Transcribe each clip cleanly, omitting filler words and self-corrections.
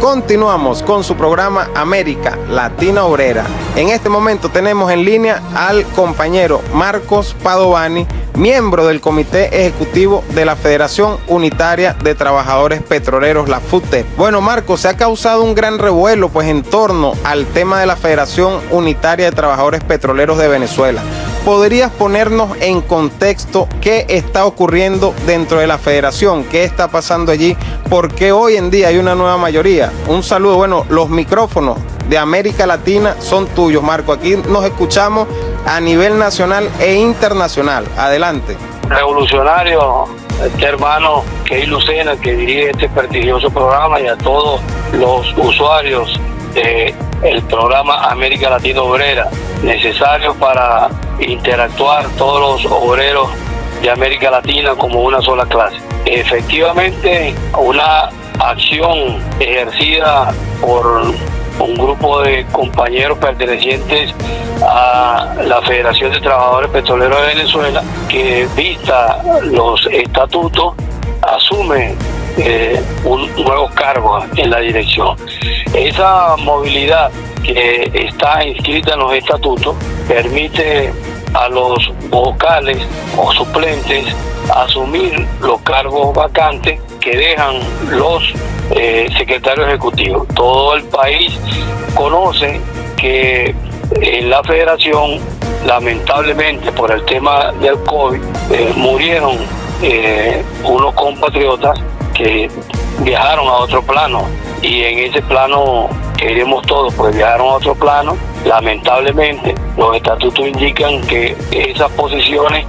Continuamos con su programa América Latina Obrera. En este momento tenemos en línea al compañero Marcos Padovani, miembro del Comité Ejecutivo de la Federación Unitaria de Trabajadores Petroleros, la FUTEP. Bueno, Marcos, se ha causado un gran revuelo pues en torno al tema de la Federación Unitaria de Trabajadores Petroleros de Venezuela. ¿Podrías ponernos en contexto qué está ocurriendo dentro de la federación? ¿Qué está pasando allí? ¿Por qué hoy en día hay una nueva mayoría? Un saludo. Bueno, los micrófonos de América Latina son tuyos, Marco. Aquí nos escuchamos a nivel nacional e internacional. Adelante. Revolucionario, este hermano Key Lucena, que dirige este prestigioso programa, y a todos los usuarios del programa América Latina Obrera, necesario para interactuar todos los obreros de América Latina como una sola clase. Efectivamente, una acción ejercida por un grupo de compañeros pertenecientes a la Federación de Trabajadores Petroleros de Venezuela, que vista los estatutos, asume nuevos cargos en la dirección. Esa movilidad que está inscrita en los estatutos permite a los vocales o suplentes asumir los cargos vacantes que dejan los secretarios ejecutivos. Todo el país conoce que en la federación, lamentablemente por el tema del COVID, murieron unos compatriotas que viajaron a otro plano, y en ese plano queremos todos, pues viajaron a otro plano. Lamentablemente los estatutos indican que esas posiciones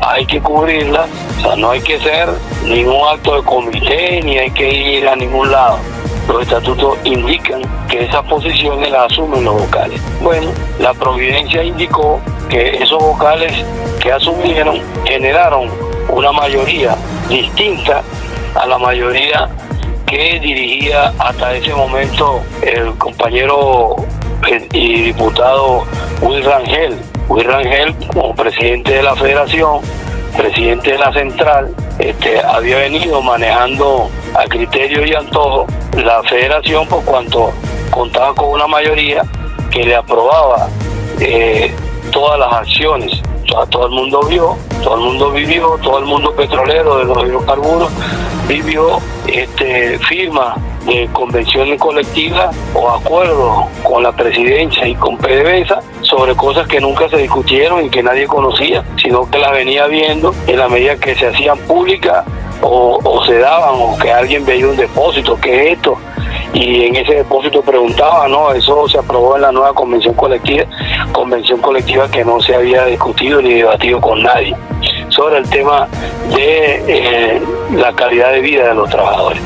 hay que cubrirlas, o sea, no hay que hacer ningún acto de comité ni hay que ir a ningún lado. Los estatutos indican que esas posiciones las asumen los vocales. Bueno, la providencia indicó que esos vocales que asumieron generaron una mayoría distinta a la mayoría que dirigía hasta ese momento el compañero y diputado Will Rangel. Will Rangel, como presidente de la federación, presidente de la central, había venido manejando a criterio y antojo la federación, por cuanto contaba con una mayoría que le aprobaba todas las acciones. O sea, todo el mundo vio, todo el mundo vivió, todo el mundo petrolero de los hidrocarburos vivió firma de convenciones colectivas o acuerdos con la presidencia y con PDVSA sobre cosas que nunca se discutieron y que nadie conocía, sino que las venía viendo en la medida que se hacían públicas o se daban, o que alguien veía un depósito, ¿qué es esto? Y en ese depósito preguntaba, no, eso se aprobó en la nueva convención colectiva que no se había discutido ni debatido con nadie, sobre el tema de la calidad de vida de los trabajadores.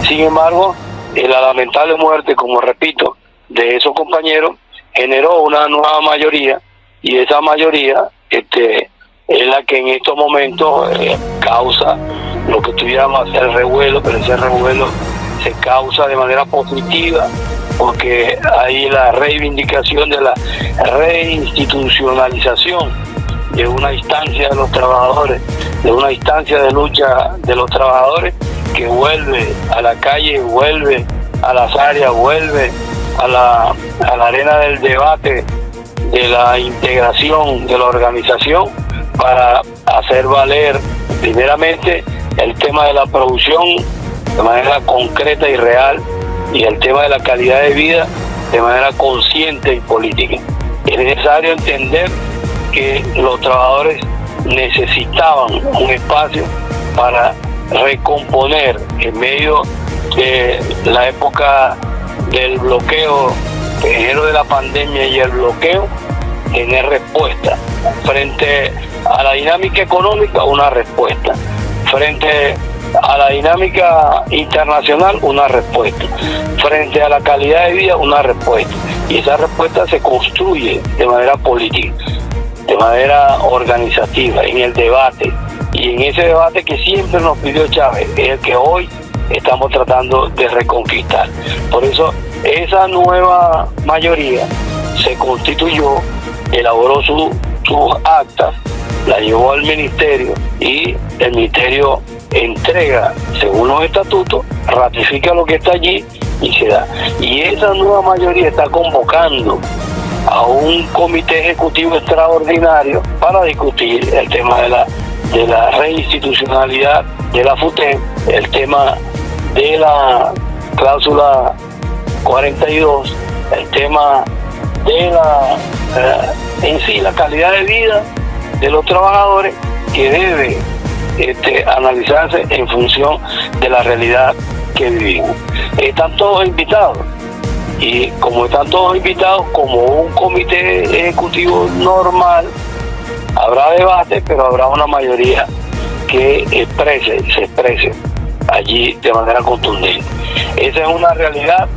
Sin embargo, la lamentable muerte, como repito, de esos compañeros generó una nueva mayoría, y esa mayoría es la que en estos momentos causa lo que tuviéramos el revuelo, pero ese revuelo se causa de manera positiva porque hay la reivindicación de la reinstitucionalización de una instancia de los trabajadores, de una instancia de lucha de los trabajadores que vuelve a la calle, vuelve a las áreas, vuelve a la arena del debate, de la integración de la organización, para hacer valer primeramente el tema de la producción de manera concreta y real, y el tema de la calidad de vida de manera consciente y política. Es necesario entender que los trabajadores necesitaban un espacio para recomponer en medio de la época del bloqueo, primero de la pandemia y el bloqueo, tener respuesta frente a la dinámica económica, una respuesta frente a la dinámica internacional, una respuesta frente a la calidad de vida, una respuesta, y esa respuesta se construye de manera política, de manera organizativa, en el debate, y en ese debate que siempre nos pidió Chávez es el que hoy estamos tratando de reconquistar. Por eso esa nueva mayoría se constituyó, elaboró sus actas, la llevó al ministerio, y el ministerio entrega según los estatutos, ratifica lo que está allí y se da. Y esa nueva mayoría está convocando a un comité ejecutivo extraordinario para discutir el tema de la reinstitucionalidad de la FUTEP, el tema de la cláusula 42, el tema de en sí la calidad de vida de los trabajadores, que debe analizarse en función de la realidad que vivimos. Están todos invitados, y como están todos invitados, como un comité ejecutivo normal, habrá debate, pero habrá una mayoría que se exprese allí de manera contundente. Esa es una realidad,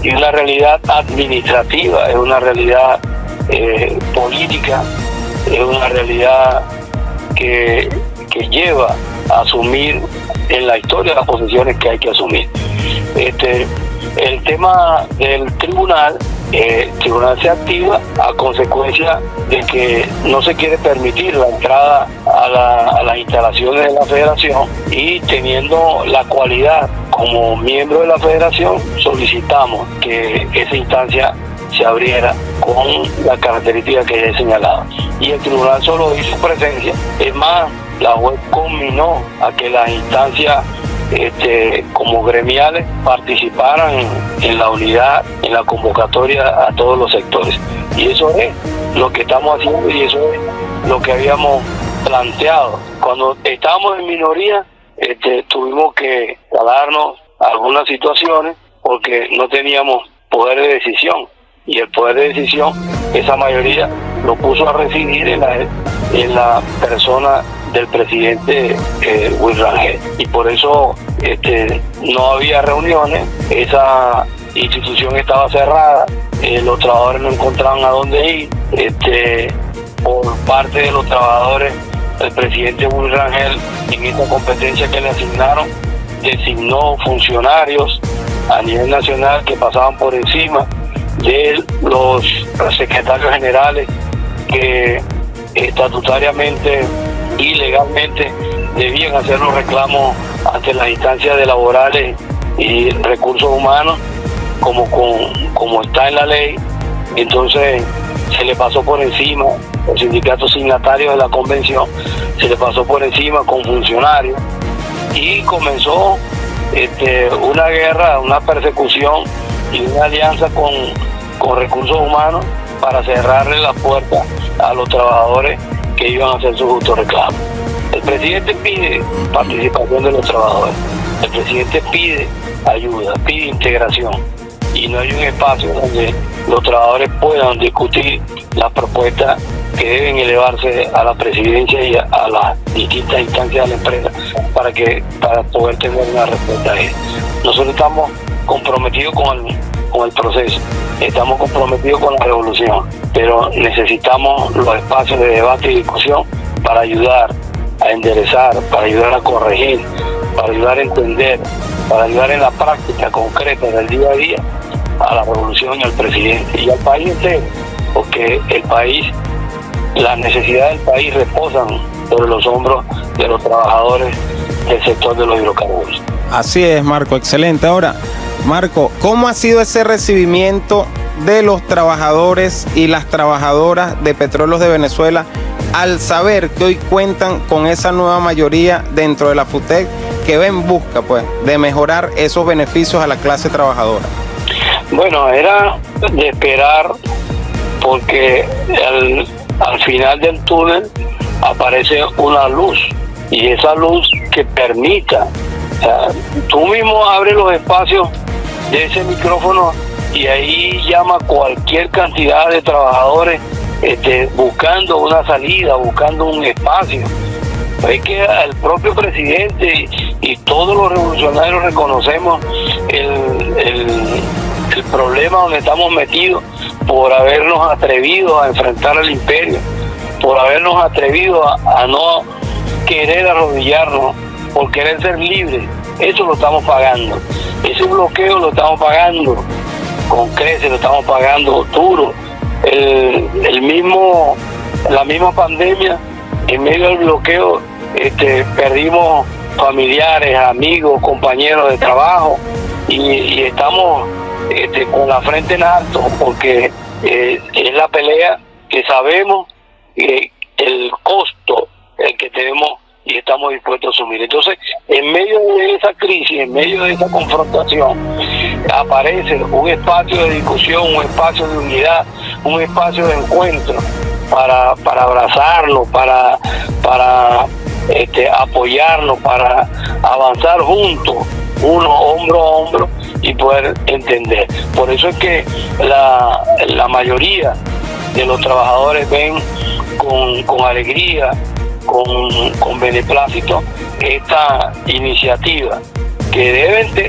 y una realidad administrativa, es una realidad política, es una realidad que lleva a asumir en la historia las posiciones que hay que asumir. El tema del tribunal, el tribunal se activa a consecuencia de que no se quiere permitir la entrada a las instalaciones de la federación, y teniendo la cualidad como miembro de la federación, solicitamos que esa instancia se abriera con la característica que ya he señalado. Y el tribunal solo hizo presencia. Es más, la juez conminó a que las instancias como gremiales participaran en la unidad, en la convocatoria a todos los sectores. Y eso es lo que estamos haciendo, y eso es lo que habíamos planteado. Cuando estábamos en minoría, tuvimos que darnos algunas situaciones porque no teníamos poder de decisión, y el poder de decisión, esa mayoría lo puso a residir en la persona del presidente Luis Rangel, y por eso no había reuniones, esa institución estaba cerrada, los trabajadores no encontraban a dónde ir. Por parte de los trabajadores, el presidente Luis Rangel, en esta competencia que le asignaron, designó funcionarios a nivel nacional que pasaban por encima de los secretarios generales que estatutariamente y legalmente debían hacer los reclamos ante las instancias de laborales y recursos humanos, como está en la ley. Entonces se le pasó por encima, los sindicatos signatarios de la convención, se le pasó por encima con funcionarios, y comenzó una guerra, una persecución y una alianza con recursos humanos para cerrarle la puerta a los trabajadores que iban a hacer su justo reclamo. El presidente pide participación de los trabajadores, el presidente pide ayuda, pide integración, y no hay un espacio donde los trabajadores puedan discutir las propuestas que deben elevarse a la presidencia y a las distintas instancias de la empresa para poder tener una respuesta a ello. Nosotros estamos comprometidos con el proceso, estamos comprometidos con la revolución, pero necesitamos los espacios de debate y discusión para ayudar a enderezar, para ayudar a corregir, para ayudar a entender, para ayudar en la práctica concreta del día a día a la revolución y al presidente y al país entero, porque el país, las necesidades del país reposan sobre los hombros de los trabajadores del sector de los hidrocarburos. Así es, Marco, excelente. Ahora, Marco, ¿cómo ha sido ese recibimiento de los trabajadores y las trabajadoras de Petróleos de Venezuela al saber que hoy cuentan con esa nueva mayoría dentro de la FUTEP que va en busca, pues, de mejorar esos beneficios a la clase trabajadora? Bueno, era de esperar, porque al final del túnel aparece una luz, y esa luz que permita, o sea, tú mismo abres los espacios de ese micrófono y ahí llama cualquier cantidad de trabajadores buscando una salida, buscando un espacio. Es que el propio presidente y todos los revolucionarios reconocemos el problema donde estamos metidos por habernos atrevido a enfrentar al imperio, por habernos atrevido a no querer arrodillarnos, por querer ser libres. Eso lo estamos pagando. Ese bloqueo lo estamos pagando con creces, lo estamos pagando duro. La misma pandemia, en medio del bloqueo, perdimos familiares, amigos, compañeros de trabajo, y estamos con la frente en alto, porque es la pelea que sabemos el costo el que tenemos y estamos dispuestos a asumir. Entonces, en medio de esa crisis, en medio de esa confrontación, aparece un espacio de discusión, un espacio de unidad, un espacio de encuentro para abrazarnos, para apoyarnos, para avanzar juntos, uno hombro a hombro, y poder entender. Por eso es que la mayoría de los trabajadores ven con alegría, con beneplácito esta iniciativa, que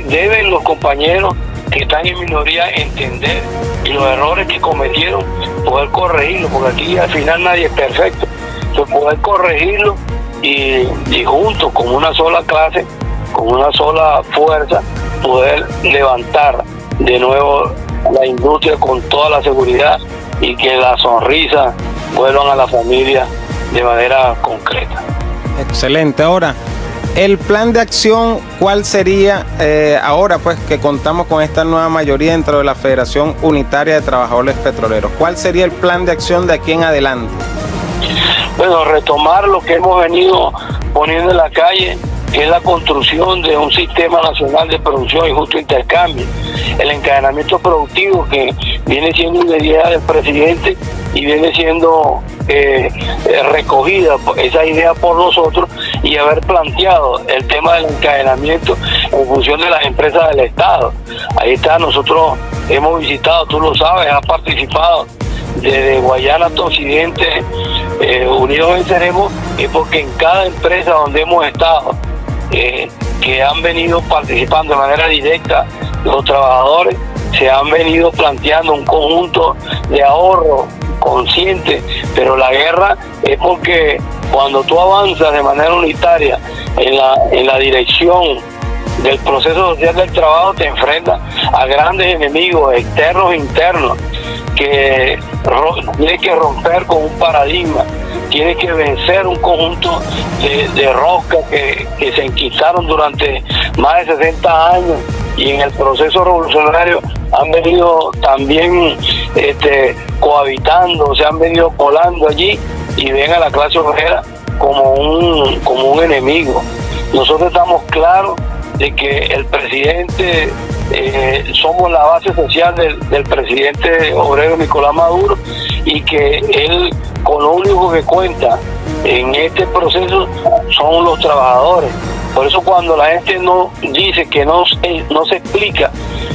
deben los compañeros que están en minoría entender, y los errores que cometieron poder corregirlos, porque aquí al final nadie es perfecto. Entonces, poder corregirlo y juntos, como una sola clase, con una sola fuerza, poder levantar de nuevo la industria con toda la seguridad, y que las sonrisas vuelvan a la familia de manera concreta. Excelente. Ahora, el plan de acción, ¿cuál sería ahora pues que contamos con esta nueva mayoría dentro de la Federación Unitaria de Trabajadores Petroleros? ¿Cuál sería el plan de acción de aquí en adelante? Bueno, retomar lo que hemos venido poniendo en la calle, que es la construcción de un sistema nacional de producción y justo intercambio, el encadenamiento productivo, que viene siendo una idea del presidente y viene siendo recogida esa idea por nosotros, y haber planteado el tema del encadenamiento en función de las empresas del Estado. Ahí está, nosotros hemos visitado, tú lo sabes, has participado desde Guayana hasta Occidente, Unidos Venceremos, es porque en cada empresa donde hemos estado, que han venido participando de manera directa los trabajadores, se han venido planteando un conjunto de ahorro consciente, pero la guerra es porque cuando tú avanzas de manera unitaria en la dirección del proceso social del trabajo, te enfrentas a grandes enemigos externos e internos, que tienes que romper con un paradigma, tienes que vencer un conjunto de roscas que se enquistaron durante más de 60 años, y en el proceso revolucionario han venido también cohabitando, se han venido colando allí, y ven a la clase obrera como un enemigo. Nosotros estamos claros de que el presidente, somos la base social del presidente obrero Nicolás Maduro, y que él, con lo único que cuenta en este proceso son los trabajadores. Por eso, cuando la gente no dice que no se explica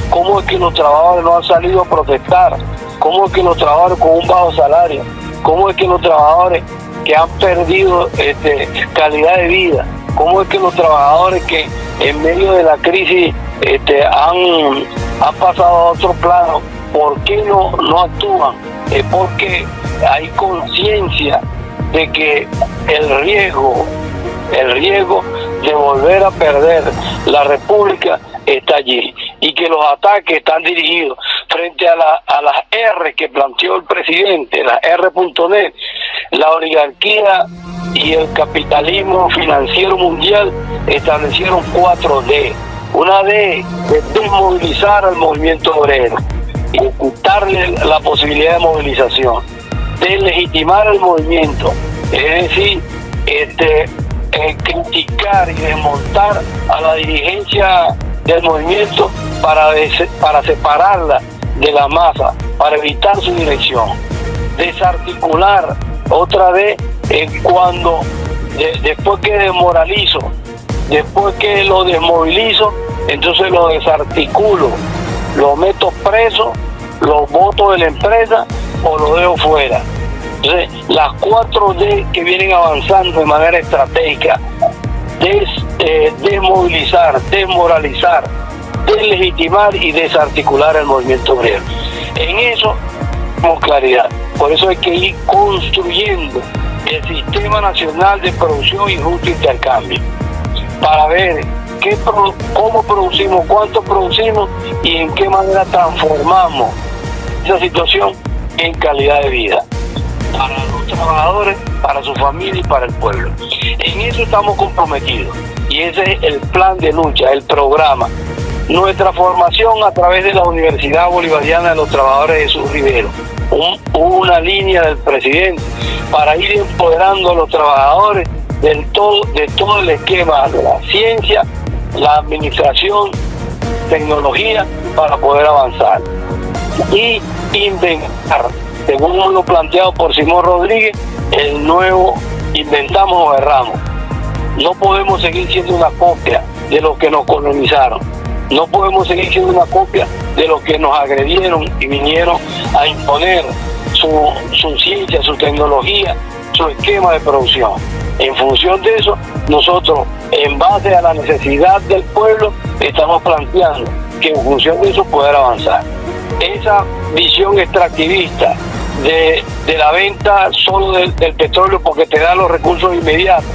cómo es que los trabajadores no han salido a protestar, cómo es que los trabajadores con un bajo salario, cómo es que los trabajadores que han perdido calidad de vida, cómo es que los trabajadores que en medio de la crisis han pasado a otro plano, ¿por qué no actúan? Es porque hay conciencia de que el riesgo de volver a perder la República está allí, y que los ataques están dirigidos frente a las R que planteó el presidente, las R.net, la oligarquía y el capitalismo financiero mundial establecieron 4D. Una D de desmovilizar al movimiento obrero y quitarle la posibilidad de movilización, de legitimar el movimiento, es decir, criticar y desmontar a la dirigencia del movimiento para separarla de la masa, para evitar su dirección, desarticular otra vez cuando después que desmoralizo, después que lo desmovilizo, entonces lo desarticulo, lo meto preso, lo boto de la empresa o lo dejo fuera. Entonces, las 4D que vienen avanzando de manera estratégica: desmovilizar, desmoralizar, deslegitimar y desarticular el movimiento obrero. En eso tenemos claridad. Por eso hay que ir construyendo el Sistema Nacional de Producción y Justo Intercambio, para ver cómo producimos, cuánto producimos y en qué manera transformamos esa situación en calidad de vida para los trabajadores, para su familia y para el pueblo. En eso estamos comprometidos, y ese es el plan de lucha, el programa nuestra formación a través de la Universidad Bolivariana de los Trabajadores de Jesús Rivero. Hubo una línea del presidente para ir empoderando a los trabajadores de todo el esquema de la ciencia, la administración, tecnología, para poder avanzar y inventar, según lo planteado por Simón Rodríguez, el nuevo inventamos o erramos. No podemos seguir siendo una copia de los que nos colonizaron. No podemos seguir siendo una copia de los que nos agredieron y vinieron a imponer su ciencia, su tecnología, su esquema de producción. En función de eso, nosotros, en base a la necesidad del pueblo, estamos planteando que en función de eso poder avanzar. Esa visión extractivista de la venta solo del petróleo porque te da los recursos inmediatos,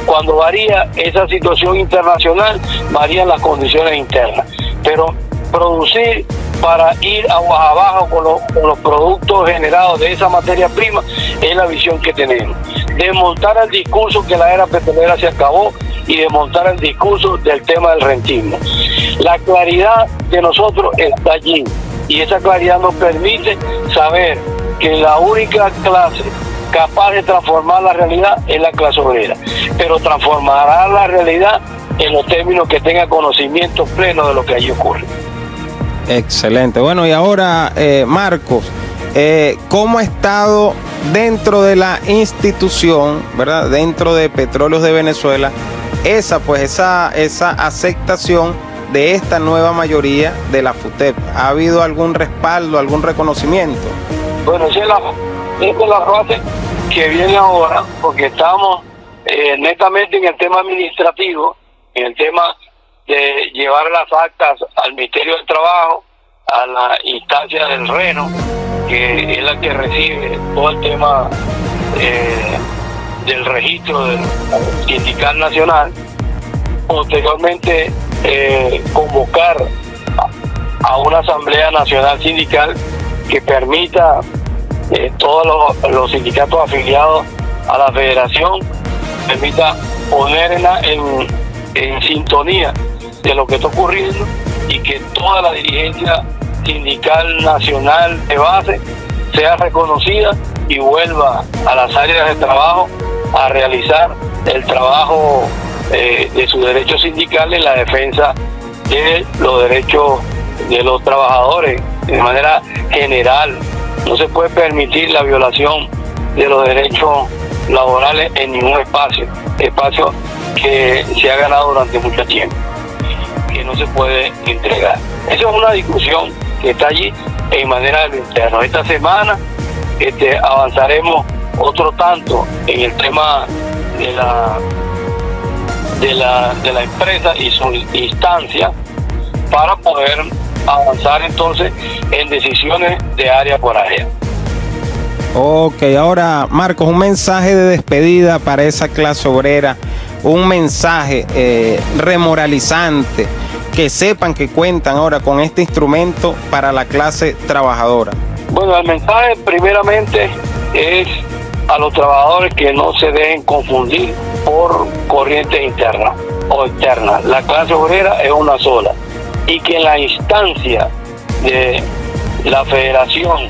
cuando varía esa situación internacional, varían las condiciones internas. Pero producir para ir aguas abajo con los productos generados de esa materia prima es la visión que tenemos. Desmontar el discurso que la era petrolera se acabó y desmontar el discurso del tema del rentismo. La claridad de nosotros está allí y esa claridad nos permite saber que la única clase capaz de transformar la realidad es la clase obrera, pero transformará la realidad en los términos que tenga conocimiento pleno de lo que allí ocurre. Excelente. Bueno, y ahora, Marcos, ¿cómo ha estado dentro de la institución, verdad, dentro de Petróleos de Venezuela, esa aceptación de esta nueva mayoría de la FUTEP? ¿Ha habido algún respaldo, algún reconocimiento? Bueno, esa es la fase que viene ahora, porque estamos netamente en el tema administrativo, en el tema de llevar las actas al Ministerio del Trabajo, a la instancia del RENO, que es la que recibe todo el tema del registro del sindical nacional. Posteriormente convocar a una asamblea nacional sindical que permita todos los sindicatos afiliados a la federación, permita ponerla en sintonía de lo que está ocurriendo y que toda la dirigencia sindical nacional de base sea reconocida y vuelva a las áreas de trabajo a realizar el trabajo de sus derechos sindicales, la defensa de los derechos de los trabajadores de manera general. No se puede permitir la violación de los derechos laborales en ningún espacio que se ha ganado durante mucho tiempo, que no se puede entregar. Esa es una discusión que está allí en manera de lo interno. Esta semana avanzaremos otro tanto en el tema de la empresa y su instancia para poder avanzar entonces en decisiones de área por área. Ok, ahora Marcos, un mensaje de despedida para esa clase obrera, un mensaje remoralizante, que sepan que cuentan ahora con este instrumento para la clase trabajadora. Bueno, el mensaje primeramente es a los trabajadores que no se dejen confundir por corrientes internas o externas. La clase obrera es una sola y que en la instancia de la Federación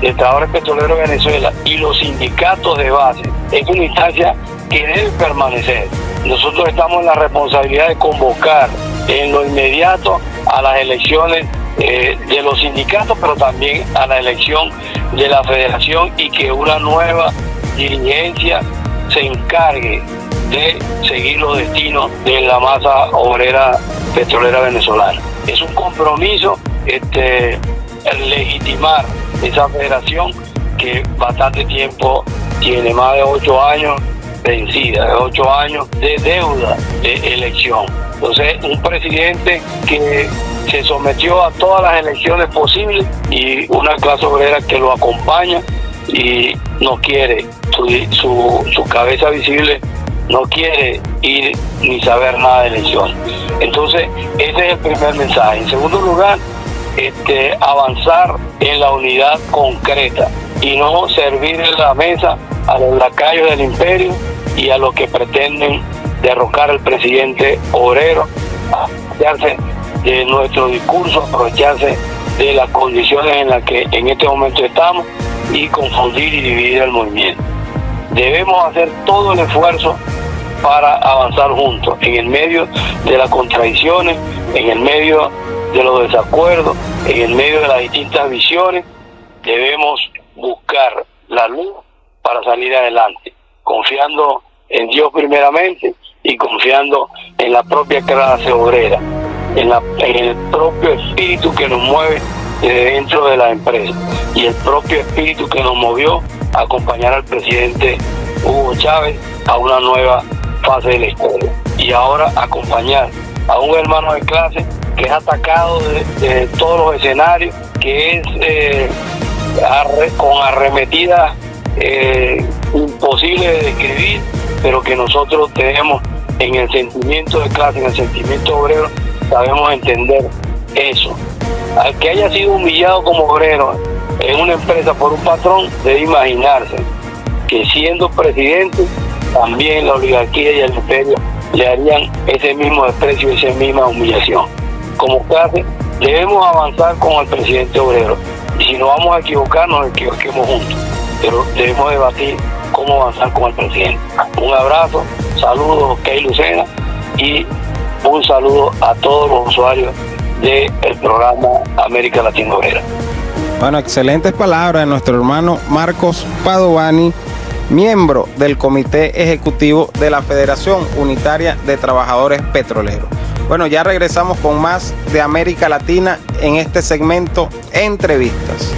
de Trabajadores Petroleros de Venezuela y los sindicatos de base es una instancia que debe permanecer. Nosotros estamos en la responsabilidad de convocar en lo inmediato a las elecciones de los sindicatos, pero también a la elección de la federación y que una nueva dirigencia se encargue de seguir los destinos de la masa obrera petrolera venezolana. Es un compromiso legitimar esa federación que bastante tiempo tiene, más de 8 años vencida, 8 años de deuda de elección. Entonces, un presidente que se sometió a todas las elecciones posibles y una clase obrera que lo acompaña y no quiere, su cabeza visible no quiere ir ni saber nada de elecciones. Entonces, ese es el primer mensaje. En segundo lugar, avanzar en la unidad concreta y no servir en la mesa a los lacayos del imperio y a los que pretenden derrocar al presidente obrero, a hacerse de nuestro discurso aprovecharse de las condiciones en las que en este momento estamos y confundir y dividir el movimiento. Debemos hacer todo el esfuerzo para avanzar juntos, en el medio de las contradicciones, en el medio de los desacuerdos, en el medio de las distintas visiones. Debemos buscar la luz para salir adelante, confiando en Dios primeramente y confiando en la propia clase obrera, en el propio espíritu que nos mueve desde dentro de la empresa y el propio espíritu que nos movió a acompañar al presidente Hugo Chávez a una nueva fase de la historia, y ahora acompañar a un hermano de clase que es atacado de todos los escenarios, que es con arremetidas imposibles de describir, pero que nosotros tenemos en el sentimiento de clase, en el sentimiento obrero, sabemos entender eso. Al que haya sido humillado como obrero en una empresa por un patrón, debe imaginarse que siendo presidente, también la oligarquía y el imperio le harían ese mismo desprecio y esa misma humillación. Como clase, debemos avanzar con el presidente obrero. Y si nos vamos a equivocar, nos equivoquemos juntos. Pero debemos debatir cómo avanzar con el presidente. Un abrazo, saludos, Key Lucena, y un saludo a todos los usuarios del programa América Latina Obrera. Bueno, excelentes palabras de nuestro hermano Marcos Padovani, miembro del Comité Ejecutivo de la Federación Unitaria de Trabajadores Petroleros. Bueno, ya regresamos con más de América Latina en este segmento Entrevistas.